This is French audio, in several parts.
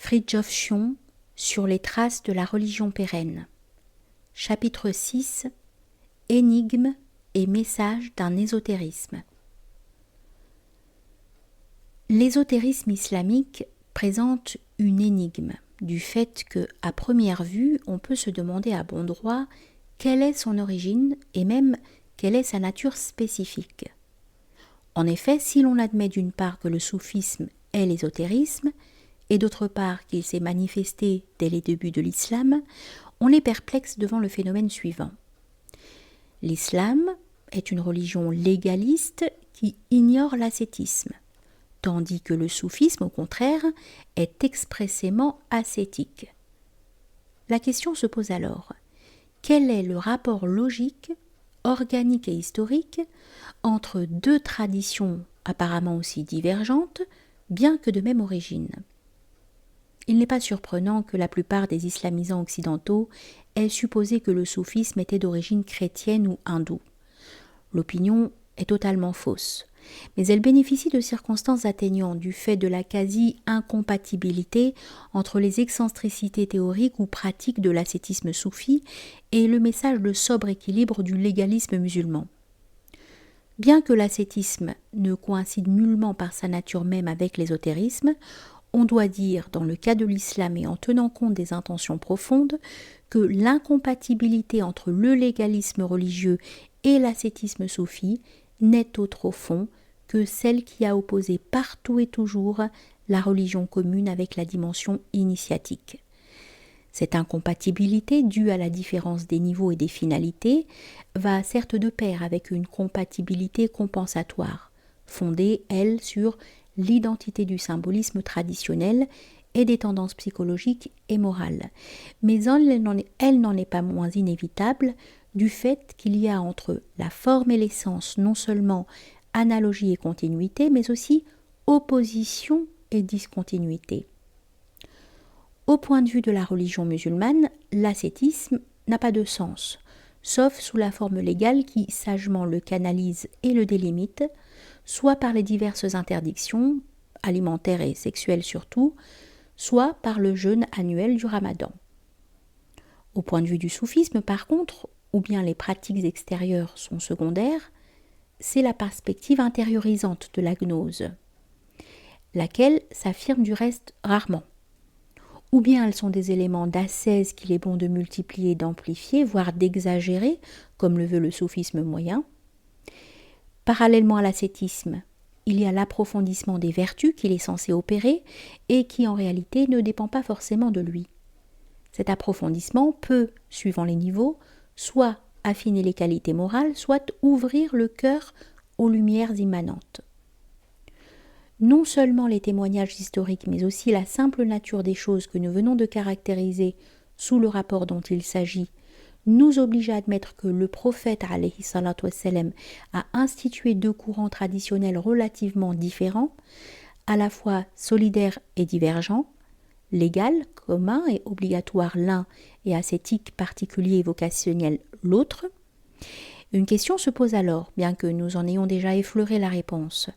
Fridtjof Schion sur les traces de la religion pérenne. Chapitre 6. Énigmes et messages d'un ésotérisme. L'ésotérisme islamique présente une énigme du fait que, à première vue, on peut se demander à bon droit quelle est son origine et même quelle est sa nature spécifique. En effet, si l'on admet d'une part que le soufisme est l'ésotérisme, et d'autre part qu'il s'est manifesté dès les débuts de l'islam, on est perplexe devant le phénomène suivant. L'islam est une religion légaliste qui ignore l'ascétisme, tandis que le soufisme, au contraire, est expressément ascétique. La question se pose alors, quel est le rapport logique, organique et historique entre deux traditions apparemment aussi divergentes, bien que de même origine ? Il n'est pas surprenant que la plupart des islamisants occidentaux aient supposé que le soufisme était d'origine chrétienne ou hindoue. L'opinion est totalement fausse, mais elle bénéficie de circonstances atténuantes du fait de la quasi-incompatibilité entre les excentricités théoriques ou pratiques de l'ascétisme soufi et le message de sobre équilibre du légalisme musulman. Bien que l'ascétisme ne coïncide nullement par sa nature même avec l'ésotérisme, on doit dire, dans le cas de l'islam et en tenant compte des intentions profondes, que l'incompatibilité entre le légalisme religieux et l'ascétisme soufi n'est autre au fond que celle qui a opposé partout et toujours la religion commune avec la dimension initiatique. Cette incompatibilité, due à la différence des niveaux et des finalités, va certes de pair avec une compatibilité compensatoire, fondée, elle, sur l'identité du symbolisme traditionnel et des tendances psychologiques et morales. Mais elle n'en est pas moins inévitable du fait qu'il y a entre la forme et l'essence non seulement analogie et continuité, mais aussi opposition et discontinuité. Au point de vue de la religion musulmane, l'ascétisme n'a pas de sens, sauf sous la forme légale qui sagement le canalise et le délimite, soit par les diverses interdictions, alimentaires et sexuelles surtout, soit par le jeûne annuel du Ramadan. Au point de vue du soufisme, par contre, ou bien les pratiques extérieures sont secondaires, c'est la perspective intériorisante de la gnose, laquelle s'affirme du reste rarement. Ou bien elles sont des éléments d'ascèse qu'il est bon de multiplier et d'amplifier, voire d'exagérer, comme le veut le soufisme moyen. Parallèlement à l'ascétisme, il y a l'approfondissement des vertus qu'il est censé opérer et qui en réalité ne dépend pas forcément de lui. Cet approfondissement peut, suivant les niveaux, soit affiner les qualités morales, soit ouvrir le cœur aux lumières immanentes. Non seulement les témoignages historiques, mais aussi la simple nature des choses que nous venons de caractériser sous le rapport dont il s'agit, nous oblige à admettre que le prophète alayhi salatu wassalam a institué deux courants traditionnels relativement différents, à la fois solidaires et divergents, légal, commun et obligatoire l'un et ascétique, particulier et vocationnel l'autre. Une question se pose alors, bien que nous en ayons déjà effleuré la réponse.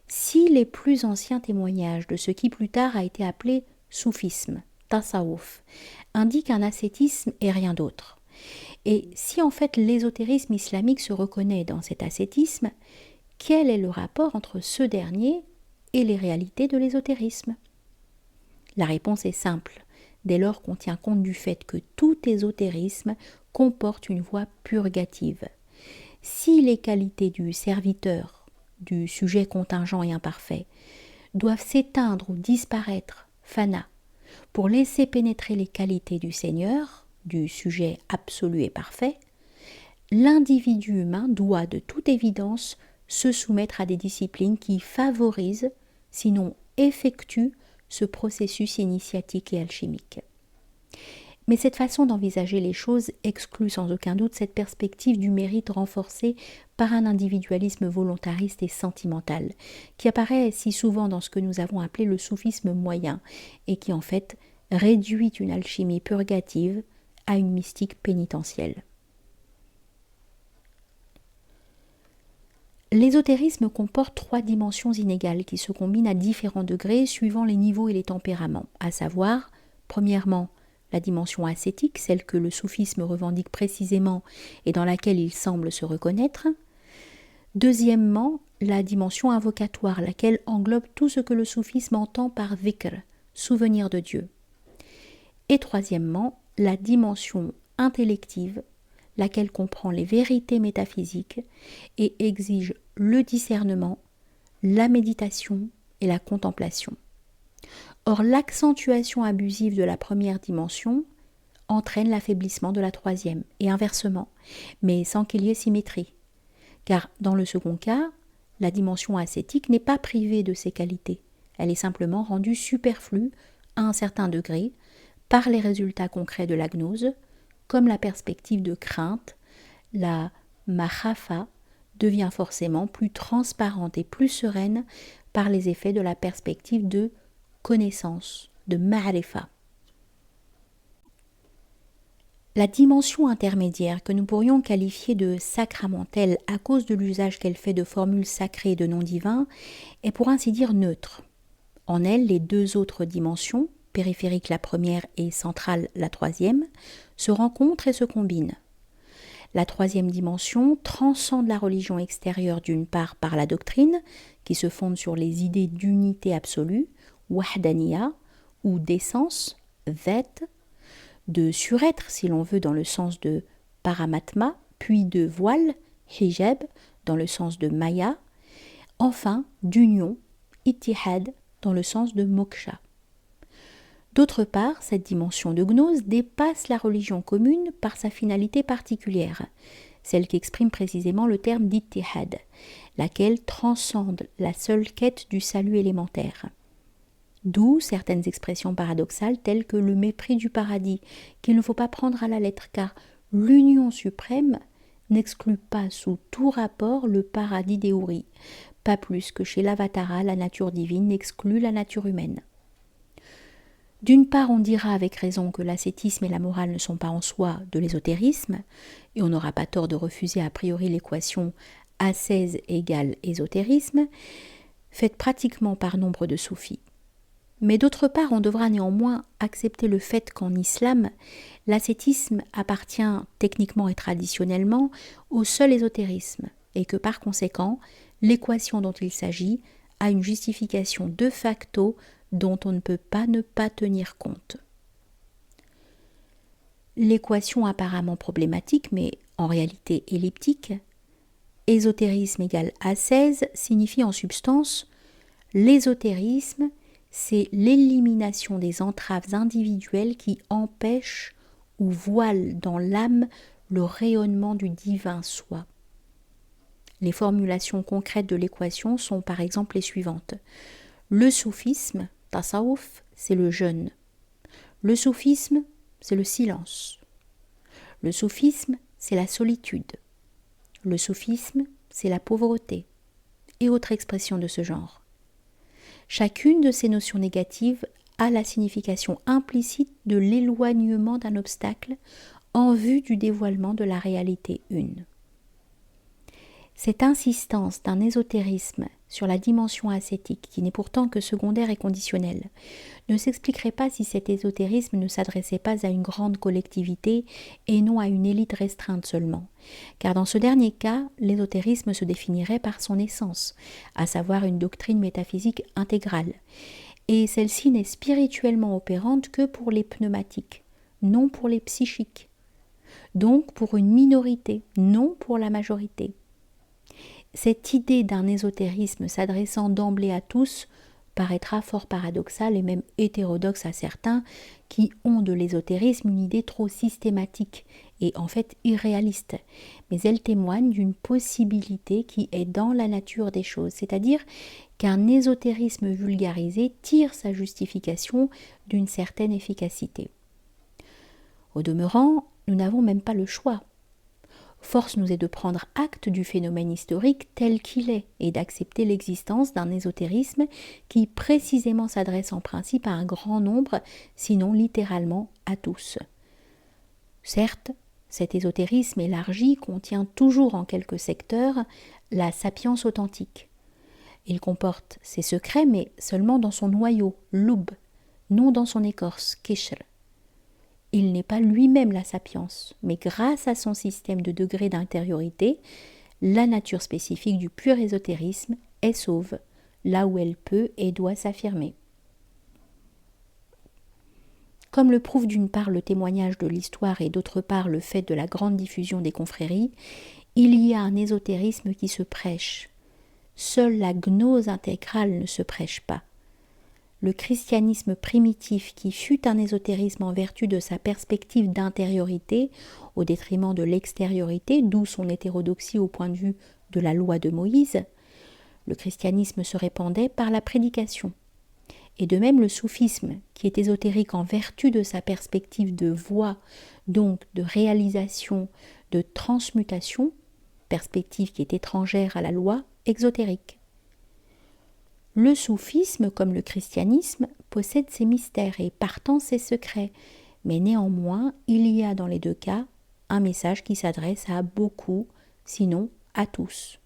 Si les plus anciens témoignages de ce qui plus tard a été appelé soufisme, tasawwuf, indiquent un ascétisme et rien d'autre, et si en fait l'ésotérisme islamique se reconnaît dans cet ascétisme, quel est le rapport entre ce dernier et les réalités de l'ésotérisme ? La réponse est simple, dès lors qu'on tient compte du fait que tout ésotérisme comporte une voie purgative. Si les qualités du serviteur, du sujet contingent et imparfait, doivent s'éteindre ou disparaître, fana, pour laisser pénétrer les qualités du Seigneur, du sujet absolu et parfait, l'individu humain doit de toute évidence se soumettre à des disciplines qui favorisent, sinon effectuent, ce processus initiatique et alchimique. Mais cette façon d'envisager les choses exclut sans aucun doute cette perspective du mérite renforcé par un individualisme volontariste et sentimental, qui apparaît si souvent dans ce que nous avons appelé le soufisme moyen, et qui en fait réduit une alchimie purgative à une mystique pénitentielle. L'ésotérisme comporte 3 dimensions inégales qui se combinent à différents degrés suivant les niveaux et les tempéraments, à savoir, premièrement, la dimension ascétique, celle que le soufisme revendique précisément et dans laquelle il semble se reconnaître. Deuxièmement, la dimension invocatoire, laquelle englobe tout ce que le soufisme entend par dhikr, souvenir de Dieu. Et troisièmement, la dimension intellective, laquelle comprend les vérités métaphysiques et exige le discernement, la méditation et la contemplation. Or, l'accentuation abusive de la première dimension entraîne l'affaiblissement de la troisième, et inversement, mais sans qu'il y ait symétrie. Car dans le second cas, la dimension ascétique n'est pas privée de ses qualités, elle est simplement rendue superflue à un certain degré par les résultats concrets de la gnose, comme la perspective de crainte, la makhafa devient forcément plus transparente et plus sereine par les effets de la perspective de connaissance, de ma'rifa. La dimension intermédiaire, que nous pourrions qualifier de sacramentelle à cause de l'usage qu'elle fait de formules sacrées et de noms divins, est pour ainsi dire neutre. En elle, les 2 autres dimensions, périphérique la première et centrale la troisième, se rencontrent et se combinent. La troisième dimension transcende la religion extérieure d'une part par la doctrine, qui se fonde sur les idées d'unité absolue, wahdaniya, ou d'essence, dhat, de surêtre si l'on veut dans le sens de paramatma, puis de voile, hijab, dans le sens de maya, enfin d'union, ittihad, dans le sens de moksha. D'autre part, cette dimension de gnose dépasse la religion commune par sa finalité particulière, celle qui exprime précisément le terme d'ittihad, laquelle transcende la seule quête du salut élémentaire. D'où certaines expressions paradoxales telles que le mépris du paradis, qu'il ne faut pas prendre à la lettre, car l'union suprême n'exclut pas sous tout rapport le paradis des houris, pas plus que chez l'Avatara la nature divine n'exclut la nature humaine. D'une part, on dira avec raison que l'ascétisme et la morale ne sont pas en soi de l'ésotérisme, et on n'aura pas tort de refuser a priori l'équation ascèse égale ésotérisme, faite pratiquement par nombre de soufis. Mais d'autre part, on devra néanmoins accepter le fait qu'en islam, l'ascétisme appartient techniquement et traditionnellement au seul ésotérisme, et que par conséquent, l'équation dont il s'agit a une justification de facto dont on ne peut pas ne pas tenir compte. L'équation apparemment problématique, mais en réalité elliptique, ésotérisme égale ascèse, signifie en substance l'ésotérisme, c'est l'élimination des entraves individuelles qui empêchent ou voilent dans l'âme le rayonnement du divin soi. Les formulations concrètes de l'équation sont par exemple les suivantes. Le soufisme, tasawuf, c'est le jeûne. Le soufisme, c'est le silence. Le soufisme, c'est la solitude. Le soufisme, c'est la pauvreté. Et autres expressions de ce genre. Chacune de ces notions négatives a la signification implicite de l'éloignement d'un obstacle en vue du dévoilement de la réalité une. Cette insistance d'un ésotérisme sur la dimension ascétique, qui n'est pourtant que secondaire et conditionnelle, ne s'expliquerait pas si cet ésotérisme ne s'adressait pas à une grande collectivité et non à une élite restreinte seulement. Car dans ce dernier cas, l'ésotérisme se définirait par son essence, à savoir une doctrine métaphysique intégrale. Et celle-ci n'est spirituellement opérante que pour les pneumatiques, non pour les psychiques. Donc pour une minorité, non pour la majorité. Cette idée d'un ésotérisme s'adressant d'emblée à tous paraîtra fort paradoxale et même hétérodoxe à certains qui ont de l'ésotérisme une idée trop systématique et en fait irréaliste. Mais elle témoigne d'une possibilité qui est dans la nature des choses, c'est-à-dire qu'un ésotérisme vulgarisé tire sa justification d'une certaine efficacité. Au demeurant, nous n'avons même pas le choix. Force nous est de prendre acte du phénomène historique tel qu'il est et d'accepter l'existence d'un ésotérisme qui précisément s'adresse en principe à un grand nombre, sinon littéralement à tous. Certes, Cet ésotérisme élargi contient toujours en quelques secteurs la sapience authentique. Il comporte ses secrets, mais seulement dans son noyau, lub, non dans son écorce, kishr. Il n'est pas lui-même la sapience, mais grâce à son système de degrés d'intériorité, la nature spécifique du pur ésotérisme est sauve, là où elle peut et doit s'affirmer. Comme le prouve d'une part le témoignage de l'histoire et d'autre part le fait de la grande diffusion des confréries, il y a un ésotérisme qui se prêche. Seule la gnose intégrale ne se prêche pas. Le christianisme primitif, qui fut un ésotérisme en vertu de sa perspective d'intériorité au détriment de l'extériorité, d'où son hétérodoxie au point de vue de la loi de Moïse, le christianisme se répandait par la prédication. Et de même le soufisme, qui est ésotérique en vertu de sa perspective de voie, donc de réalisation, de transmutation, perspective qui est étrangère à la loi exotérique. Le soufisme, comme le christianisme, possède ses mystères et partant ses secrets, mais néanmoins, il y a dans les deux cas un message qui s'adresse à beaucoup, sinon à tous.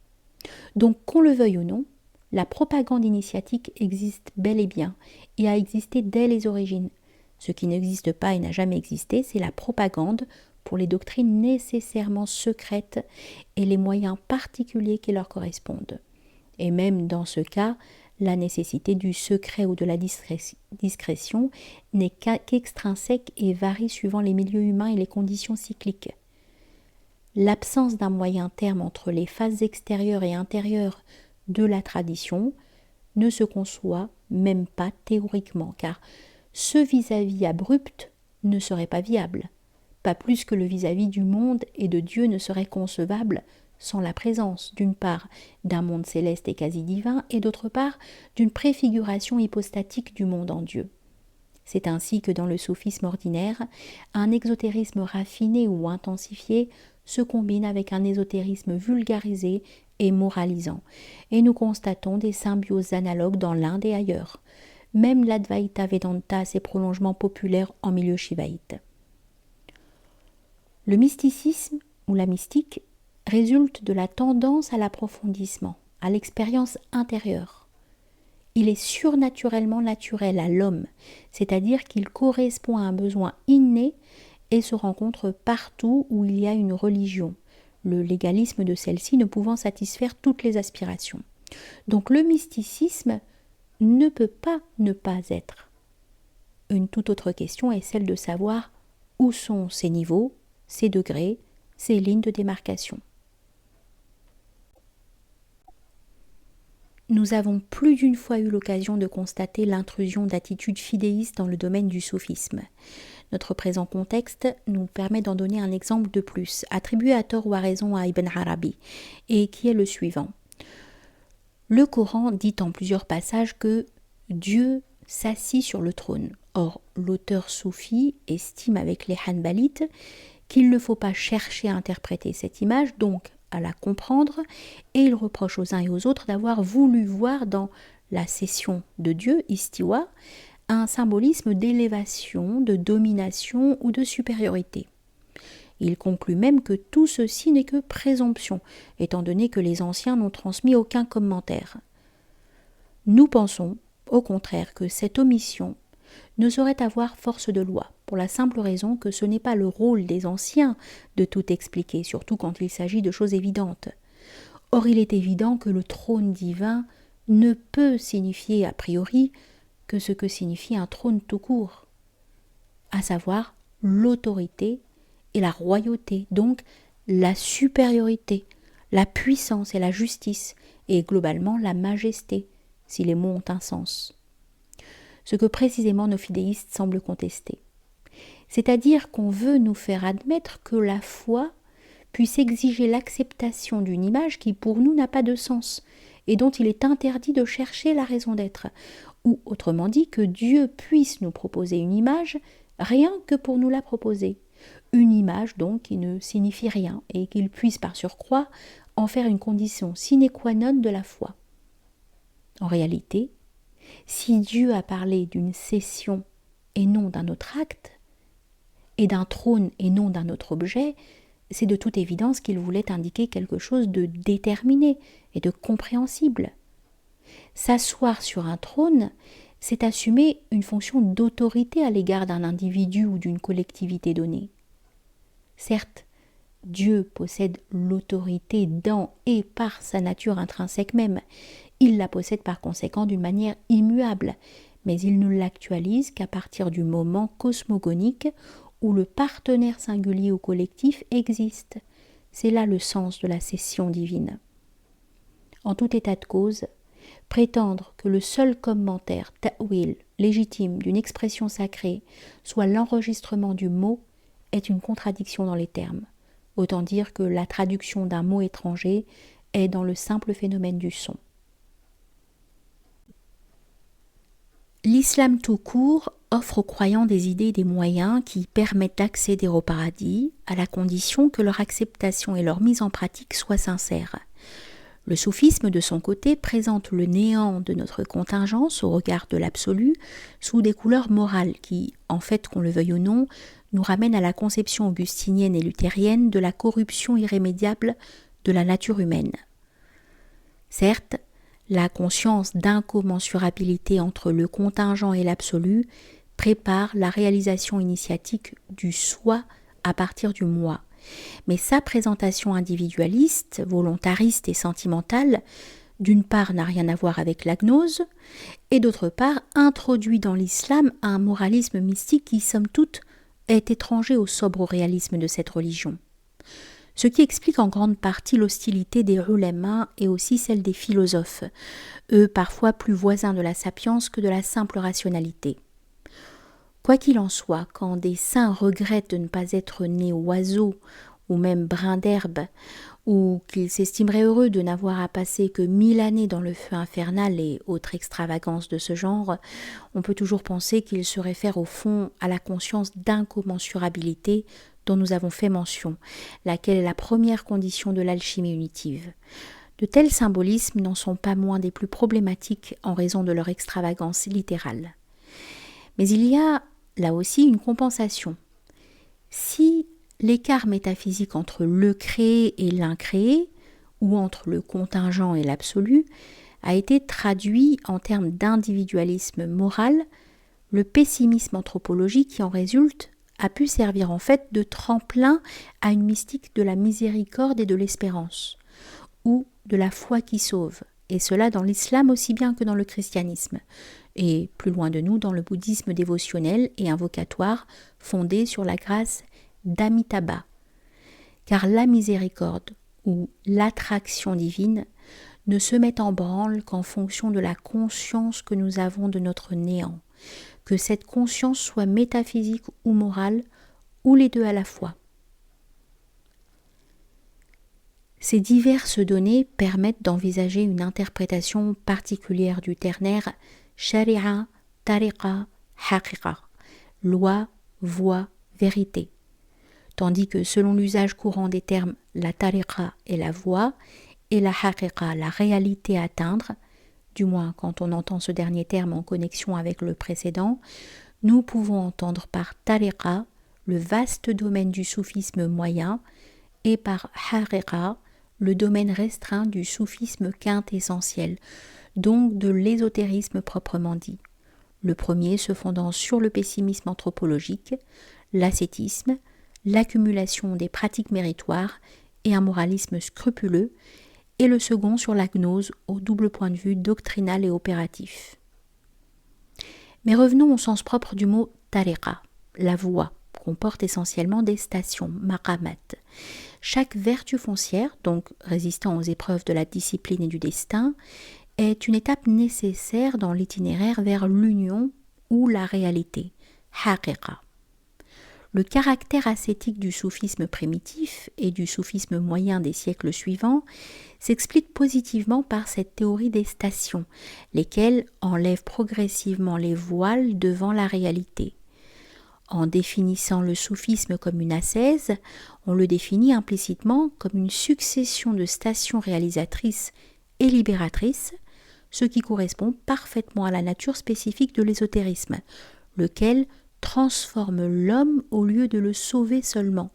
Donc, qu'on le veuille ou non, la propagande initiatique existe bel et bien et a existé dès les origines. Ce qui n'existe pas et n'a jamais existé, c'est la propagande pour les doctrines nécessairement secrètes et les moyens particuliers qui leur correspondent. Et même dans ce cas, la nécessité du secret ou de la discrétion n'est qu'extrinsèque et varie suivant les milieux humains et les conditions cycliques. L'absence d'un moyen terme entre les phases extérieures et intérieures de la tradition ne se conçoit même pas théoriquement, car ce vis-à-vis abrupt ne serait pas viable, pas plus que le vis-à-vis du monde et de Dieu ne serait concevable sans la présence, d'une part, d'un monde céleste et quasi divin, et d'autre part, d'une préfiguration hypostatique du monde en Dieu. C'est ainsi que dans le soufisme ordinaire, un exotérisme raffiné ou intensifié se combine avec un ésotérisme vulgarisé et moralisant, et nous constatons des symbioses analogues dans l'Inde et ailleurs. Même l'Advaita Vedanta a ses prolongements populaires en milieu shivaïte. Le mysticisme, ou la mystique, résulte de la tendance à l'approfondissement, à l'expérience intérieure. Il est surnaturellement naturel à l'homme, c'est-à-dire qu'il correspond à un besoin inné et se rencontre partout où il y a une religion, le légalisme de celle-ci ne pouvant satisfaire toutes les aspirations. Donc le mysticisme ne peut pas ne pas être. Une toute autre question est celle de savoir où sont ces niveaux, ces degrés, ces lignes de démarcation. Nous avons plus d'une fois eu l'occasion de constater l'intrusion d'attitudes fidéistes dans le domaine du soufisme. Notre présent contexte nous permet d'en donner un exemple de plus, attribué à tort ou à raison à Ibn Arabi, et qui est le suivant. Le Coran dit en plusieurs passages que Dieu s'assit sur le trône. Or, l'auteur soufi estime avec les Hanbalites qu'il ne faut pas chercher à interpréter cette image, donc à la comprendre, et il reproche aux uns et aux autres d'avoir voulu voir dans la cession de Dieu, istiwa, un symbolisme d'élévation, de domination ou de supériorité. Il conclut même que tout ceci n'est que présomption, étant donné que les anciens n'ont transmis aucun commentaire. Nous pensons, au contraire, que cette omission ne saurait avoir force de loi, pour la simple raison que ce n'est pas le rôle des anciens de tout expliquer, surtout quand il s'agit de choses évidentes. Or, il est évident que le trône divin ne peut signifier a priori que ce que signifie un trône tout court, à savoir l'autorité et la royauté, donc la supériorité, la puissance et la justice, et globalement la majesté, si les mots ont un sens. Ce que précisément nos fidéistes semblent contester. C'est-à-dire qu'on veut nous faire admettre que la foi puisse exiger l'acceptation d'une image qui pour nous n'a pas de sens et dont il est interdit de chercher la raison d'être, ou autrement dit que Dieu puisse nous proposer une image rien que pour nous la proposer, une image donc qui ne signifie rien et qu'il puisse par surcroît en faire une condition sine qua non de la foi. En réalité, si Dieu a parlé d'une cession et non d'un autre acte, et d'un trône et non d'un autre objet, c'est de toute évidence qu'il voulait indiquer quelque chose de déterminé et de compréhensible. S'asseoir sur un trône, c'est assumer une fonction d'autorité à l'égard d'un individu ou d'une collectivité donnée. Certes, Dieu possède l'autorité dans et par sa nature intrinsèque même. Il la possède par conséquent d'une manière immuable, mais il ne l'actualise qu'à partir du moment cosmogonique où le partenaire singulier ou collectif existe. C'est là le sens de la cession divine. En tout état de cause, prétendre que le seul commentaire, ta'wil, légitime d'une expression sacrée soit l'enregistrement du mot est une contradiction dans les termes. Autant dire que la traduction d'un mot étranger est dans le simple phénomène du son. L'islam tout court offre aux croyants des idées et des moyens qui permettent d'accéder au paradis à la condition que leur acceptation et leur mise en pratique soient sincères. Le soufisme, de son côté, présente le néant de notre contingence au regard de l'absolu sous des couleurs morales qui, en fait, qu'on le veuille ou non, nous ramènent à la conception augustinienne et luthérienne de la corruption irrémédiable de la nature humaine. Certes, la conscience d'incommensurabilité entre le contingent et l'absolu prépare la réalisation initiatique du soi à partir du moi. Mais sa présentation individualiste, volontariste et sentimentale, d'une part n'a rien à voir avec la gnose, et d'autre part introduit dans l'islam un moralisme mystique qui, somme toute, est étranger au sobre réalisme de cette religion. Ce qui explique en grande partie l'hostilité des ulémas et aussi celle des philosophes, eux parfois plus voisins de la sapience que de la simple rationalité. Quoi qu'il en soit, quand des saints regrettent de ne pas être nés oiseaux ou même brins d'herbe, ou qu'ils s'estimeraient heureux de n'avoir à passer que 1000 années dans le feu infernal et autres extravagances de ce genre, on peut toujours penser qu'ils se réfèrent au fond à la conscience d'incommensurabilité dont nous avons fait mention, laquelle est la première condition de l'alchimie unitive. De tels symbolismes n'en sont pas moins des plus problématiques en raison de leur extravagance littérale. Mais il y a là aussi une compensation. Si l'écart métaphysique entre le créé et l'incréé, ou entre le contingent et l'absolu, a été traduit en termes d'individualisme moral, le pessimisme anthropologique qui en résulte a pu servir en fait de tremplin à une mystique de la miséricorde et de l'espérance, ou de la foi qui sauve, et cela dans l'islam aussi bien que dans le christianisme, et plus loin de nous dans le bouddhisme dévotionnel et invocatoire fondé sur la grâce d'Amitabha. Car la miséricorde ou l'attraction divine ne se met en branle qu'en fonction de la conscience que nous avons de notre néant, que cette conscience soit métaphysique ou morale, ou les deux à la fois. Ces diverses données permettent d'envisager une interprétation particulière du ternaire Shari'a, Tariqa, Haqiqa, loi, voie, vérité, tandis que selon l'usage courant des termes la Tariqa est la voie et la Haqiqa la réalité à atteindre, du moins quand on entend ce dernier terme en connexion avec le précédent, nous pouvons entendre par Tariqa le vaste domaine du soufisme moyen et par Haqiqa le domaine restreint du soufisme quintessentiel, donc de l'ésotérisme proprement dit. Le premier se fondant sur le pessimisme anthropologique, l'ascétisme, l'accumulation des pratiques méritoires et un moralisme scrupuleux, et le second sur la gnose au double point de vue doctrinal et opératif. Mais revenons au sens propre du mot tariqa, la voie, comporte essentiellement des stations, maqamat. Chaque vertu foncière, donc résistant aux épreuves de la discipline et du destin, est une étape nécessaire dans l'itinéraire vers l'union ou la réalité, haqiqa. Le caractère ascétique du soufisme primitif et du soufisme moyen des siècles suivants s'explique positivement par cette théorie des stations, lesquelles enlèvent progressivement les voiles devant la réalité. En définissant le soufisme comme une ascèse, on le définit implicitement comme une succession de stations réalisatrices et libératrices, ce qui correspond parfaitement à la nature spécifique de l'ésotérisme, lequel, transforme l'homme au lieu de le sauver seulement,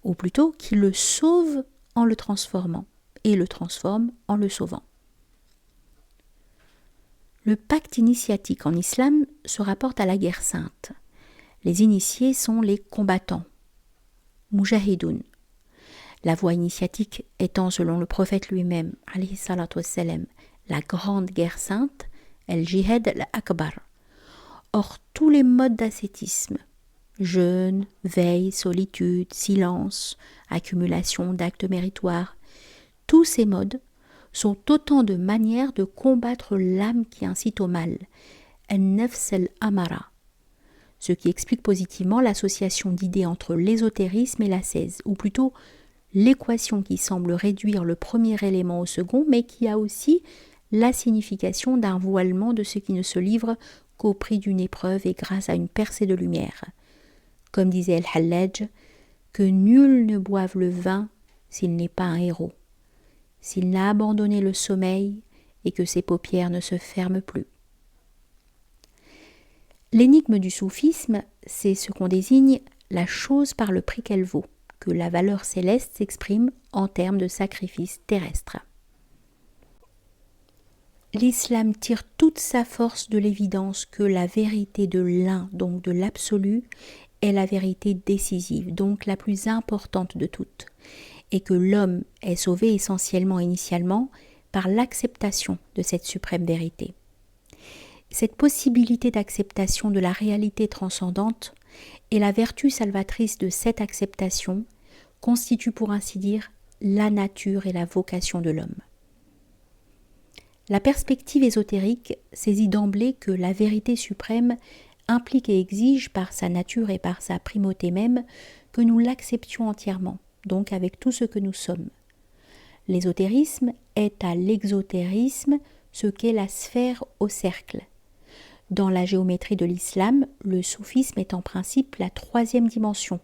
ou plutôt qu'il le sauve en le transformant et le transforme en le sauvant. Le pacte initiatique en islam se rapporte à la guerre sainte. Les initiés sont les combattants, mujahidoun. La voie initiatique étant, selon le prophète lui-même, alayhi salatu wassalam, la grande guerre sainte, el-jihad al-akbar. Or, tous les modes d'ascétisme, jeûne, veille, solitude, silence, accumulation d'actes méritoires, tous ces modes sont autant de manières de combattre l'âme qui incite au mal, al-nafs al-amara, ce qui explique positivement l'association d'idées entre l'ésotérisme et l'ascèse, ou plutôt l'équation qui semble réduire le premier élément au second, mais qui a aussi la signification d'un voilement de ce qui ne se livre qu'au prix d'une épreuve et grâce à une percée de lumière. Comme disait El-Hallaj, que nul ne boive le vin s'il n'est pas un héros, s'il n'a abandonné le sommeil et que ses paupières ne se ferment plus. L'énigme du soufisme, c'est ce qu'on désigne la chose par le prix qu'elle vaut, que la valeur céleste s'exprime en termes de sacrifice terrestre. L'islam tire toute sa force de l'évidence que la vérité de l'un, donc de l'absolu, est la vérité décisive, donc la plus importante de toutes, et que l'homme est sauvé essentiellement initialement par l'acceptation de cette suprême vérité. Cette possibilité d'acceptation de la réalité transcendante et la vertu salvatrice de cette acceptation constituent pour ainsi dire la nature et la vocation de l'homme. La perspective ésotérique saisit d'emblée que la vérité suprême implique et exige par sa nature et par sa primauté même que nous l'acceptions entièrement, donc avec tout ce que nous sommes. L'ésotérisme est à l'exotérisme ce qu'est la sphère au cercle. Dans la géométrie de l'islam, le soufisme est en principe la troisième dimension,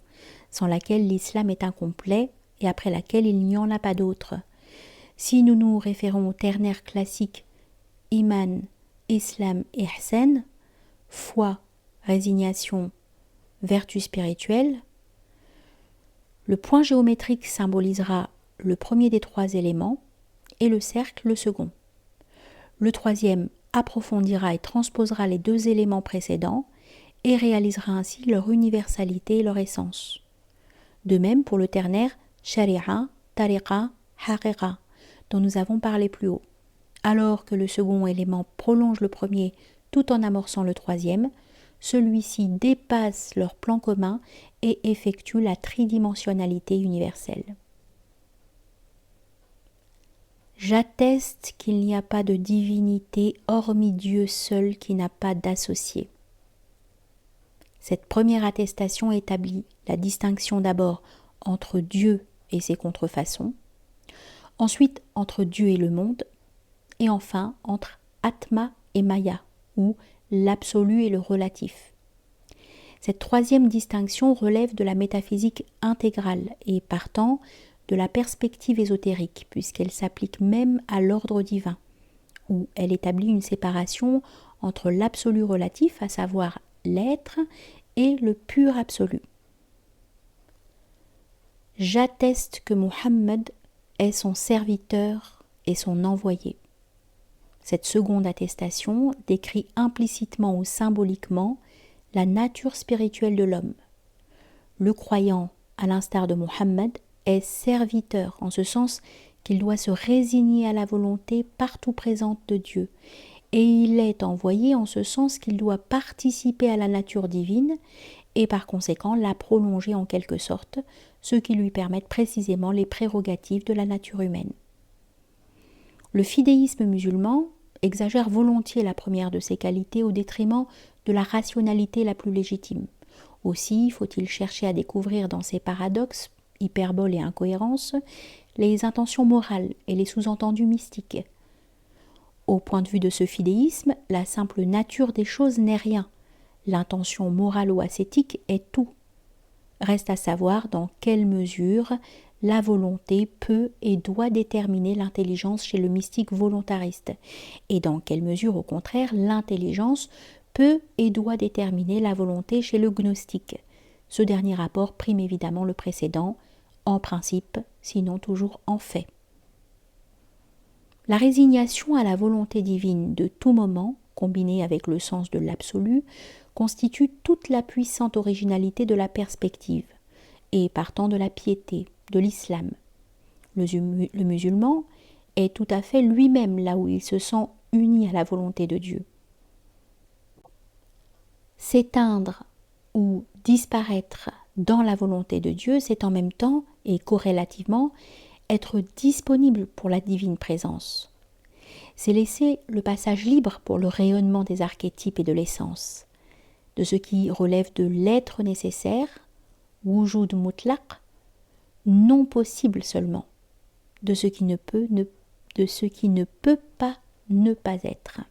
sans laquelle l'islam est incomplet et après laquelle il n'y en a pas d'autre. Si nous nous référons au ternaire classique Iman, Islam et Ihsan, foi, résignation, vertu spirituelle, le point géométrique symbolisera le premier des trois éléments et le cercle le second. Le troisième approfondira et transposera les deux éléments précédents et réalisera ainsi leur universalité et leur essence. De même pour le ternaire Shari'a, Tariqa, Haqiqa, dont nous avons parlé plus haut. Alors que le second élément prolonge le premier tout en amorçant le troisième, celui-ci dépasse leur plan commun et effectue la tridimensionnalité universelle. J'atteste qu'il n'y a pas de divinité hormis Dieu seul qui n'a pas d'associé. Cette première attestation établit la distinction d'abord entre Dieu et ses contrefaçons, ensuite entre Dieu et le monde, et enfin entre Atma et Maya, ou l'absolu et le relatif. Cette troisième distinction relève de la métaphysique intégrale et partant de la perspective ésotérique, puisqu'elle s'applique même à l'ordre divin, où elle établit une séparation entre l'absolu relatif, à savoir l'être, et le pur absolu. J'atteste que Muhammad est son serviteur et son envoyé. Cette seconde attestation décrit implicitement ou symboliquement la nature spirituelle de l'homme. Le croyant, à l'instar de Muhammad, est serviteur en ce sens qu'il doit se résigner à la volonté partout présente de Dieu, et il est envoyé en ce sens qu'il doit participer à la nature divine et par conséquent la prolonger en quelque sorte, ce qui lui permet précisément les prérogatives de la nature humaine. Le fidéisme musulman exagère volontiers la première de ces qualités au détriment de la rationalité la plus légitime. Aussi faut-il chercher à découvrir dans ces paradoxes, hyperboles et incohérences, les intentions morales et les sous-entendus mystiques. Au point de vue de ce fidéisme, la simple nature des choses n'est rien. L'intention morale ou ascétique est tout. Reste à savoir dans quelle mesure la volonté peut et doit déterminer l'intelligence chez le mystique volontariste, et dans quelle mesure, au contraire, l'intelligence peut peut et doit déterminer la volonté chez le gnostique. Ce dernier rapport prime évidemment le précédent, en principe, sinon toujours en fait. La résignation à la volonté divine de tout moment, combinée avec le sens de l'absolu, constitue toute la puissante originalité de la perspective, et partant de la piété, de l'islam. Le musulman est tout à fait lui-même là où il se sent uni à la volonté de Dieu. S'éteindre ou disparaître dans la volonté de Dieu, c'est en même temps et corrélativement être disponible pour la divine présence. C'est laisser le passage libre pour le rayonnement des archétypes et de l'essence, de ce qui relève de l'être nécessaire, wujud mutlaq, non possible seulement, de ce qui ne peut pas ne pas être.